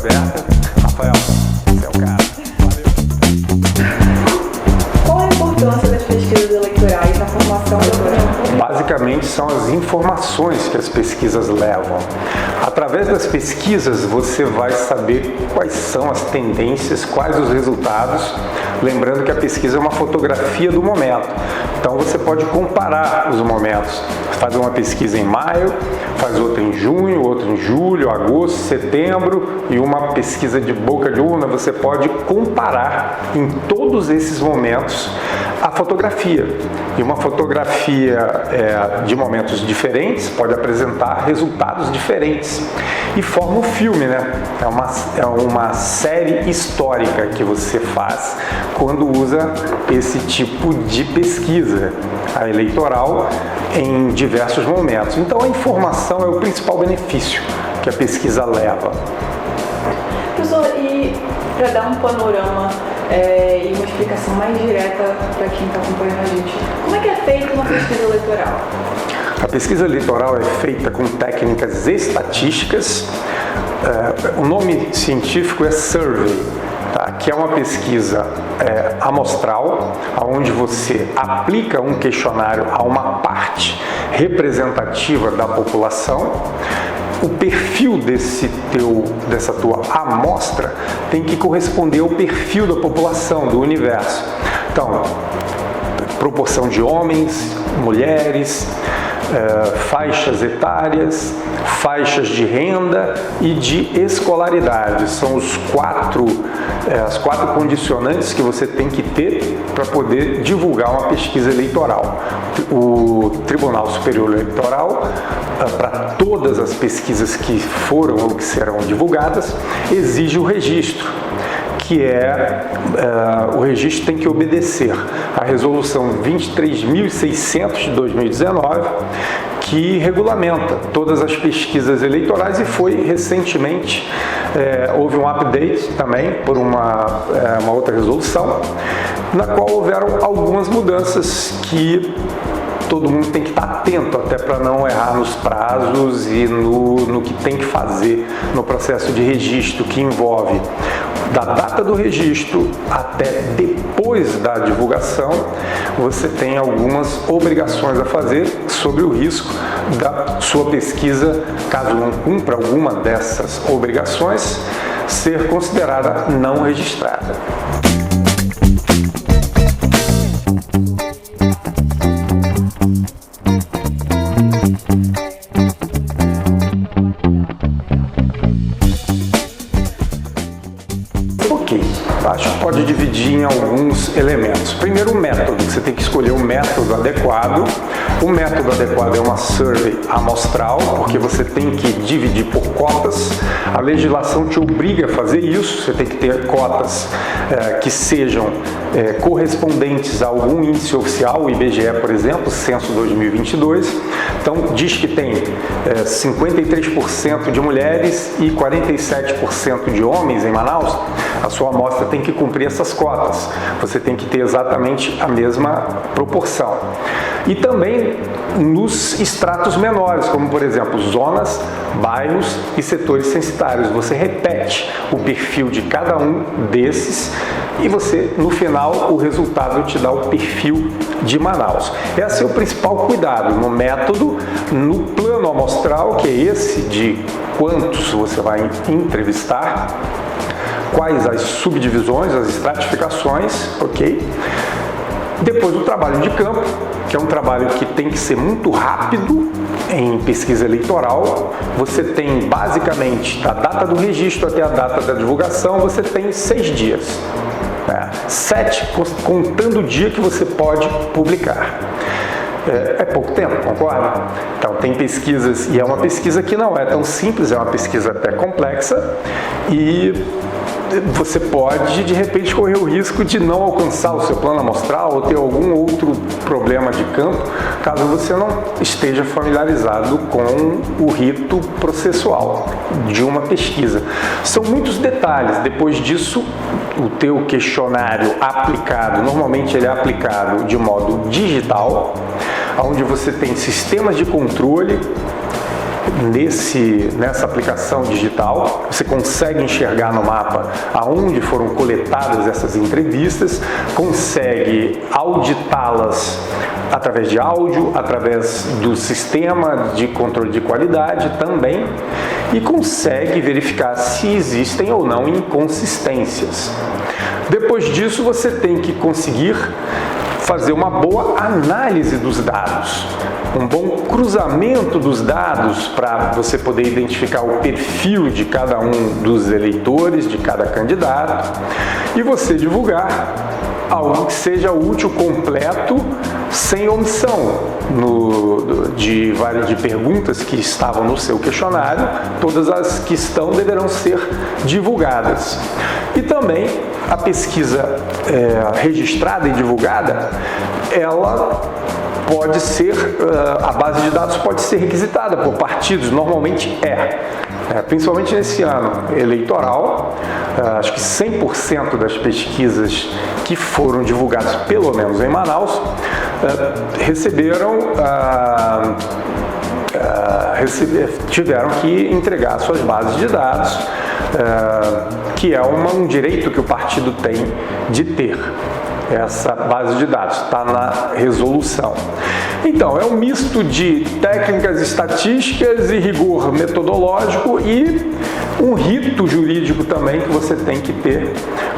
aberta. Rafael, você é o cara. Valeu. Qual a importância das pesquisas eleitorais na formação eleitoral? Basicamente são as informações que as pesquisas levam. Através das pesquisas você vai saber quais são as tendências, quais os resultados. Lembrando que a pesquisa é uma fotografia do momento. Então você pode comparar os momentos. Faz uma pesquisa em maio, faz outra em junho, outra em julho, agosto, setembro e uma pesquisa de boca de urna. Você pode comparar em todos esses momentos a fotografia. E uma fotografia de momentos diferentes pode apresentar resultados diferentes. E forma um filme, né? É uma série histórica que você faz quando usa esse tipo de pesquisa eleitoral em diversos momentos. Então a informação é o principal benefício que a pesquisa leva. Professor, e para dar um panorama e uma explicação mais direta para quem está acompanhando a gente, como é que é feita uma pesquisa eleitoral? A pesquisa eleitoral é feita com técnicas estatísticas. O nome científico é survey, tá? Que é uma pesquisa amostral, onde você aplica um questionário a uma parte representativa da população. O perfil dessa tua amostra tem que corresponder ao perfil da população, do universo. Então, proporção de homens, mulheres, faixas etárias, faixas de renda e de escolaridade. São as quatro condicionantes que você tem que ter para poder divulgar uma pesquisa eleitoral. O Tribunal Superior Eleitoral, para todas as pesquisas que foram ou que serão divulgadas, exige o registro, que o registro tem que obedecer à Resolução 23.600 de 2019, que regulamenta todas as pesquisas eleitorais e foi recentemente, houve um update também por uma outra resolução, na qual houveram algumas mudanças que todo mundo tem que estar atento até para não errar nos prazos e no que tem que fazer no processo de registro, que envolve da data do registro até depois da divulgação. Você tem algumas obrigações a fazer sobre o risco da sua pesquisa, caso não cumpra alguma dessas obrigações, ser considerada não registrada. Acho que pode dividir em alguns elementos. Primeiro, o método. Você tem que escolher um método adequado. O método adequado é uma survey amostral, porque você tem que dividir por cotas. A legislação te obriga a fazer isso. Você tem que ter cotas que sejam correspondentes a algum índice oficial, o IBGE, por exemplo, Censo 2022. Então, diz que tem 53% de mulheres e 47% de homens em Manaus. A sua amostra tem que cumprir essas cotas. Você tem que ter exatamente a mesma proporção. E também nos estratos menores, como por exemplo, zonas, bairros e setores censitários. Você repete o perfil de cada um desses e você, no final, o resultado te dá o perfil de Manaus. Esse é o principal cuidado no método, no plano amostral, que é esse de quantos você vai entrevistar, quais as subdivisões, as estratificações, ok? Depois o trabalho de campo, que é um trabalho que tem que ser muito rápido em pesquisa eleitoral. Você tem basicamente da data do registro até a data da divulgação, você tem 6 dias. 7 contando o dia que você pode publicar. É pouco tempo, concorda? Então tem pesquisas, e é uma pesquisa que não é tão simples, é uma pesquisa até complexa, e você pode, de repente, correr o risco de não alcançar o seu plano amostral ou ter algum outro problema de campo, caso você não esteja familiarizado com o rito processual de uma pesquisa. São muitos detalhes. Depois disso, o teu questionário aplicado, normalmente ele é aplicado de modo digital, onde você tem sistemas de controle nessa aplicação digital, você consegue enxergar no mapa aonde foram coletadas essas entrevistas, consegue auditá-las através de áudio, através do sistema de controle de qualidade também, e consegue verificar se existem ou não inconsistências. Depois disso, você tem que conseguir fazer uma boa análise dos dados, um bom cruzamento dos dados para você poder identificar o perfil de cada um dos eleitores, de cada candidato, e você divulgar algo que seja útil, completo, sem omissão de perguntas que estavam no seu questionário. Todas as que estão deverão ser divulgadas. E também a pesquisa registrada e divulgada, ela pode ser, a base de dados pode ser requisitada por partidos, normalmente principalmente nesse ano eleitoral. Acho que 100% das pesquisas que foram divulgadas, pelo menos em Manaus, tiveram que entregar suas bases de dados, que é um direito que o partido tem de ter. Essa base de dados está na resolução. Então, é um misto de técnicas estatísticas e rigor metodológico e um rito jurídico também que você tem que ter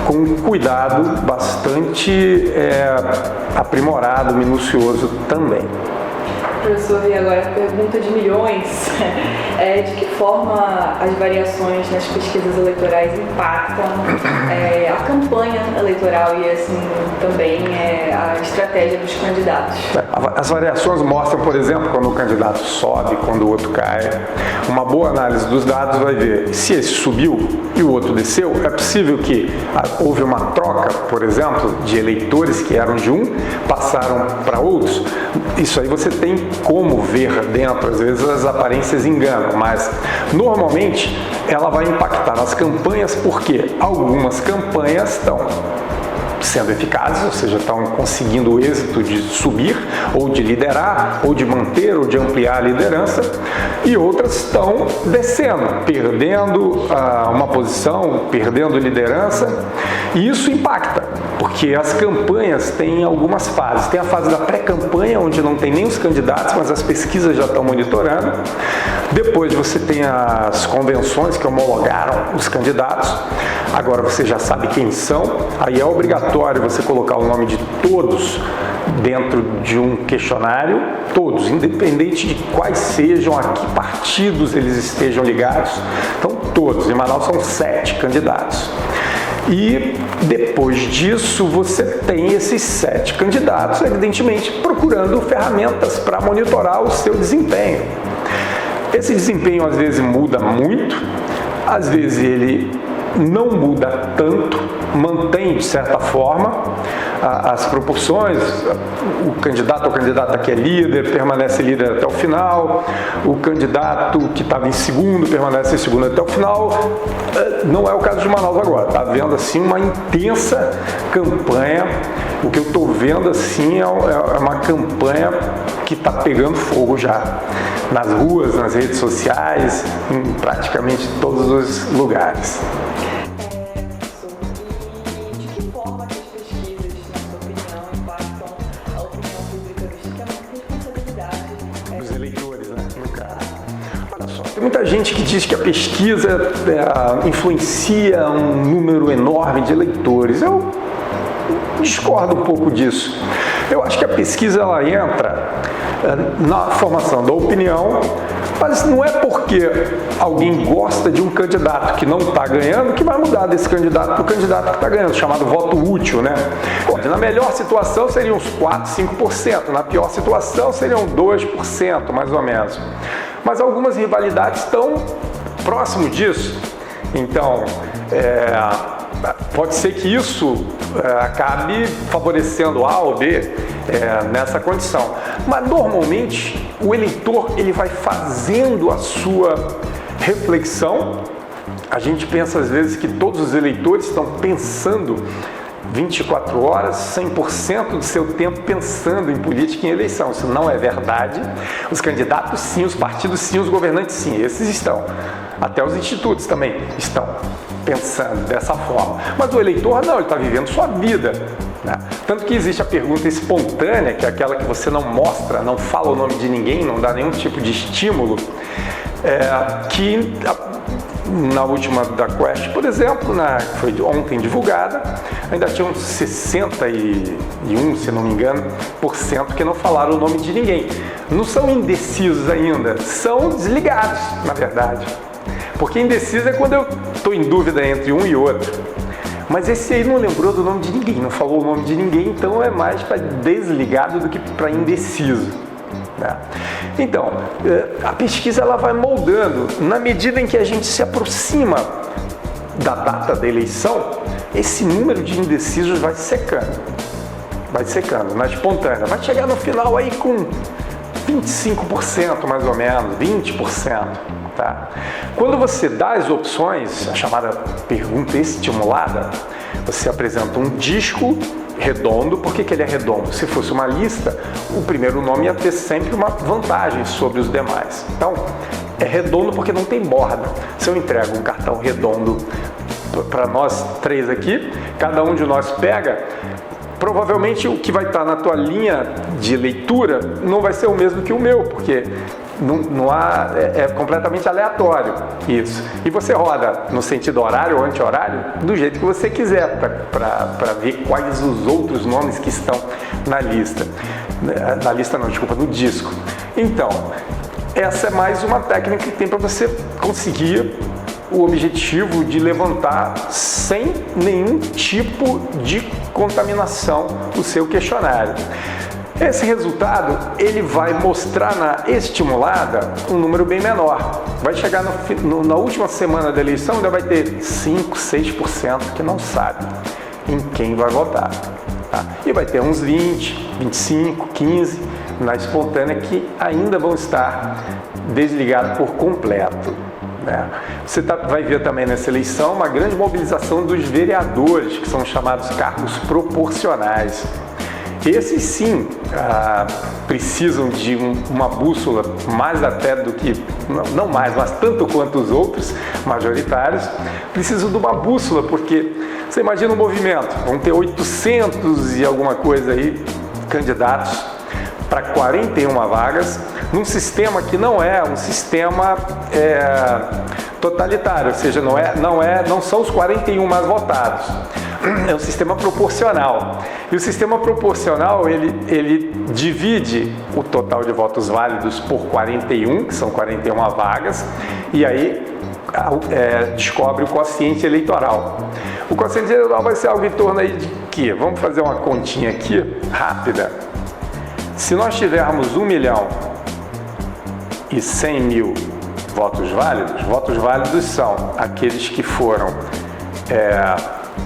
com um cuidado bastante aprimorado, minucioso também. Professor, e agora a pergunta de milhões, de que forma as variações nas pesquisas eleitorais impactam a campanha eleitoral e assim também a estratégia dos candidatos? As variações mostram, por exemplo, quando o candidato sobe, quando o outro cai. Uma boa análise dos dados vai ver se esse subiu e o outro desceu. É possível que houve uma troca, por exemplo, de eleitores que eram de um, passaram para outros. Isso aí você tem como ver dentro, às vezes as aparências enganam, mas normalmente ela vai impactar nas campanhas, porque algumas campanhas estão sendo eficazes, ou seja, estão conseguindo o êxito de subir, ou de liderar, ou de manter, ou de ampliar a liderança, e outras estão descendo, perdendo uma posição, perdendo liderança, e isso impacta, porque as campanhas têm algumas fases. Tem a fase da pré-campanha, onde não tem nem os candidatos, mas as pesquisas já estão monitorando. Depois você tem as convenções que homologaram os candidatos. Agora você já sabe quem são, aí é obrigatório você colocar o nome de todos dentro de um questionário, todos, independente de quais sejam, a que partidos eles estejam ligados. Então todos, em Manaus são 7 candidatos. E depois disso você tem esses 7 candidatos, evidentemente, procurando ferramentas para monitorar o seu desempenho. Esse desempenho às vezes muda muito, às vezes ele não muda tanto, mantém de certa forma as proporções. O candidato ou candidata que é líder permanece líder até o final, o candidato que estava em segundo permanece em segundo até o final. Não é o caso de Manaus agora, está havendo assim uma intensa campanha. O que eu estou vendo assim é uma campanha que está pegando fogo já nas ruas, nas redes sociais, em praticamente todos os lugares. De que forma as pesquisas, na sua opinião, impactam a opinião pública, visto que é uma responsabilidade dos eleitores, né, no caso? Olha só, tem muita gente que diz que a pesquisa influencia um número enorme de eleitores. Eu discordo um pouco disso. Eu acho que a pesquisa ela entra na formação da opinião, mas não é porque alguém gosta de um candidato que não está ganhando que vai mudar desse candidato para o candidato que está ganhando, chamado voto útil, né? Na melhor situação seriam uns 4, 5%, na pior situação seriam 2%, mais ou menos. Mas algumas rivalidades estão próximo disso. Então, pode ser que isso acabe favorecendo A ou B nessa condição. Mas normalmente o eleitor ele vai fazendo a sua reflexão. A gente pensa às vezes que todos os eleitores estão pensando 24 horas, 100% do seu tempo pensando em política e em eleição. Isso não é verdade. Os candidatos sim, os partidos sim, os governantes sim, esses estão. Até os institutos também estão pensando dessa forma. Mas o eleitor não, ele está vivendo sua vida, né? Tanto que existe a pergunta espontânea, que é aquela que você não mostra, não fala o nome de ninguém, não dá nenhum tipo de estímulo, que na última da Quest, por exemplo, que foi ontem divulgada, ainda tinham 61, se não me engano, por cento que não falaram o nome de ninguém. Não são indecisos ainda, são desligados, na verdade. Porque indeciso é quando eu estou em dúvida entre um e outro. Mas esse aí não lembrou do nome de ninguém, não falou o nome de ninguém, então é mais para desligado do que para indeciso, né? Então, a pesquisa ela vai moldando. Na medida em que a gente se aproxima da data da eleição, esse número de indecisos vai secando. Vai secando, na espontânea. Vai chegar no final aí com 25% mais ou menos, 20%. Tá? Quando você dá as opções, a chamada pergunta estimulada, você apresenta um disco redondo. Por que ele é redondo? Se fosse uma lista, o primeiro nome ia ter sempre uma vantagem sobre os demais. Então, é redondo porque não tem borda. Se eu entrego um cartão redondo para nós três aqui, cada um de nós pega, provavelmente o que vai estar na tua linha de leitura não vai ser o mesmo que o meu, porque não há, é completamente aleatório isso. E você roda no sentido horário ou anti-horário do jeito que você quiser, para ver quais os outros nomes que estão na lista. Na lista não, desculpa, no disco. Então, essa é mais uma técnica que tem para você conseguir o objetivo de levantar sem nenhum tipo de contaminação o seu questionário. Esse resultado, ele vai mostrar na estimulada um número bem menor. Vai chegar na última semana da eleição, ainda vai ter 5, 6% que não sabe em quem vai votar. Tá? E vai ter uns 20, 25, 15 na espontânea que ainda vão estar desligados por completo. Né? Você vai ver também nessa eleição uma grande mobilização dos vereadores, que são chamados cargos proporcionais. Esses sim precisam de uma bússola mais até do que, não mais, mas tanto quanto os outros majoritários, precisam de uma bússola, porque você imagina um movimento, vão ter 800 e alguma coisa aí não para 41 vagas, num sistema que não é um sistema totalitário, ou seja, não são os 41 mais votados. É um sistema proporcional. E o sistema proporcional, ele divide o total de votos válidos por 41, que são 41 vagas, e aí descobre o quociente eleitoral. O quociente eleitoral vai ser algo em torno aí de quê? Vamos fazer uma continha aqui, rápida. Se nós tivermos 1.100.000 votos válidos são aqueles que foram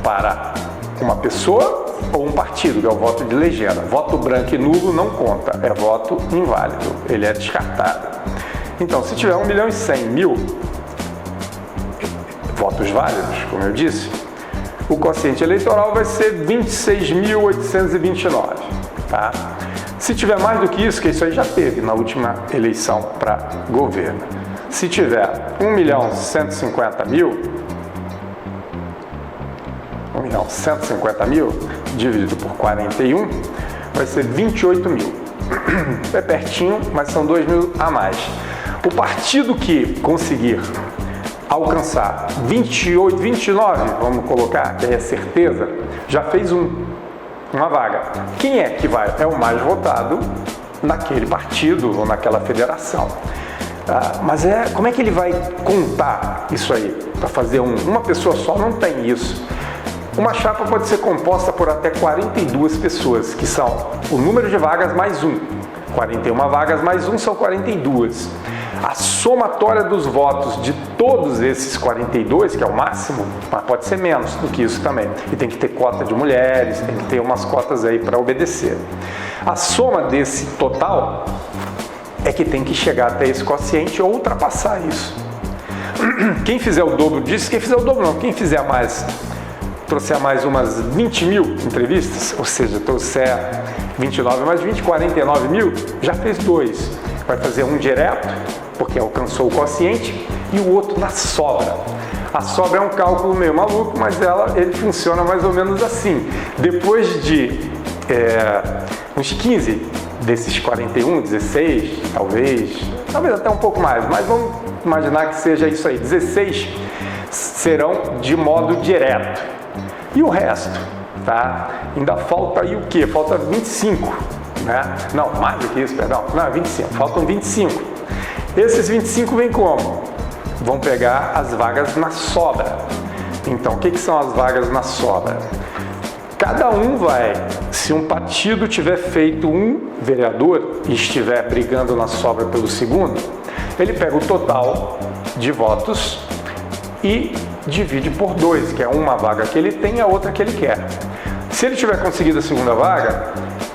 para uma pessoa ou um partido, que é o voto de legenda. Voto branco e nulo não conta, é voto inválido, ele é descartado. Então, se tiver 1.100.000 votos válidos, como eu disse, o quociente eleitoral vai ser 26.829, tá? Se tiver mais do que isso aí já teve na última eleição para governo. Se tiver 1.150.000 dividido por 41 vai ser 28.000. É pertinho, mas são 2.000 a mais. O partido que conseguir alcançar 28, 29, vamos colocar, que é certeza, já fez uma vaga. Quem é que vai? É o mais votado naquele partido ou naquela federação. Mas como é que ele vai contar isso aí? Para fazer uma pessoa só não tem isso. Uma chapa pode ser composta por até 42 pessoas, que são o número de vagas mais 1. 41 vagas mais 1 são 42. A somatória dos votos de todos esses 42, que é o máximo, mas pode ser menos do que isso também. E tem que ter cota de mulheres, tem que ter umas cotas aí para obedecer. A soma desse total é que tem que chegar até esse quociente ou ultrapassar isso. Quem fizer o dobro disso, quem fizer o dobro não, quem fizer mais trouxer mais umas 20 mil entrevistas, ou seja, trouxer 29 mais 20, 49 mil, já fez 2. Vai fazer um direto, porque alcançou o quociente, e o outro na sobra. A sobra é um cálculo meio maluco, mas ele funciona mais ou menos assim. Depois de uns 15 desses 41, 16, talvez até um pouco mais, mas vamos imaginar que seja isso aí, 16 serão de modo direto. E o resto, tá? Ainda falta aí o quê? Falta 25, né? Não, mais do que isso, perdão. Não, é 25. Faltam 25. Esses 25 vêm como? Vão pegar as vagas na sobra. Então, o que são as vagas na sobra? Cada um vai, se um partido tiver feito um vereador e estiver brigando na sobra pelo segundo, ele pega o total de votos e divide por 2, que é uma vaga que ele tem e a outra que ele quer. Se ele tiver conseguido a segunda vaga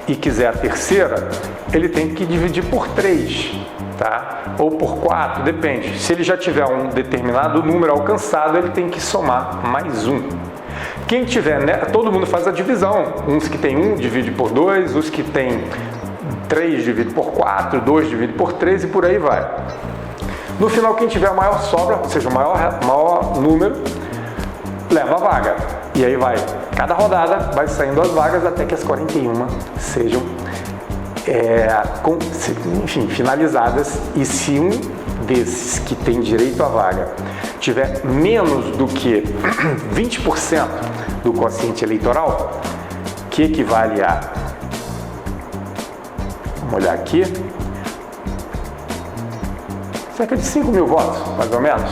e quiser a terceira, ele tem que dividir por 3, tá? Ou por 4, depende. Se ele já tiver um determinado número alcançado, ele tem que somar mais 1. Quem tiver, né, todo mundo faz a divisão. Uns que tem 1 divide por 2, os que tem 3 divide por 4, 2 divide por 3 e por aí vai. No final, quem tiver a maior sobra, ou seja, o maior número, leva a vaga. E aí vai, cada rodada vai saindo as vagas até que as 41 sejam finalizadas. E se um desses que tem direito à vaga tiver menos do que 20% do quociente eleitoral, que equivale a, vamos olhar aqui, cerca de 5 mil votos, mais ou menos,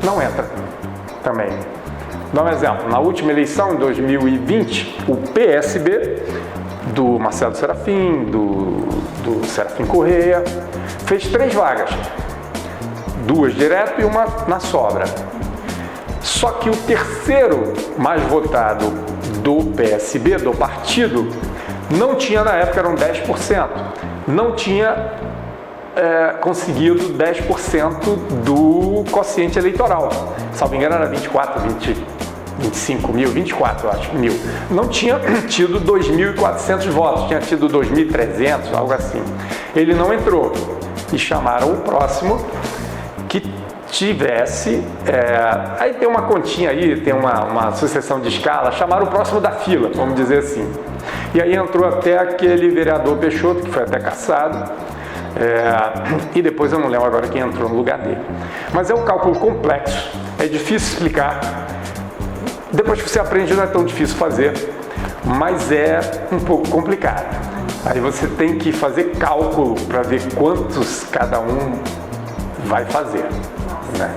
não entra também. Dá um exemplo, na última eleição, em 2020, o PSB, do Marcelo Serafim, do Serafim Correia, fez 3 vagas, 2 direto e uma na sobra. Só que o terceiro mais votado do PSB, do partido, não tinha na época, eram 10%, não tinha conseguido 10% do quociente eleitoral. Salvo engano, era 25 mil, 24, eu acho, mil. Não tinha tido 2.400 votos, tinha tido 2.300, algo assim. Ele não entrou e chamaram o próximo que tivesse... aí tem uma continha aí, tem uma sucessão de escala, chamaram o próximo da fila, vamos dizer assim. E aí entrou até aquele vereador Peixoto, que foi até cassado, e depois eu não lembro agora quem entrou no lugar dele. Mas é um cálculo complexo, é difícil explicar. Depois que você aprende não é tão difícil fazer, mas é um pouco complicado. Aí você tem que fazer cálculo para ver quantos cada um vai fazer. Nossa, né?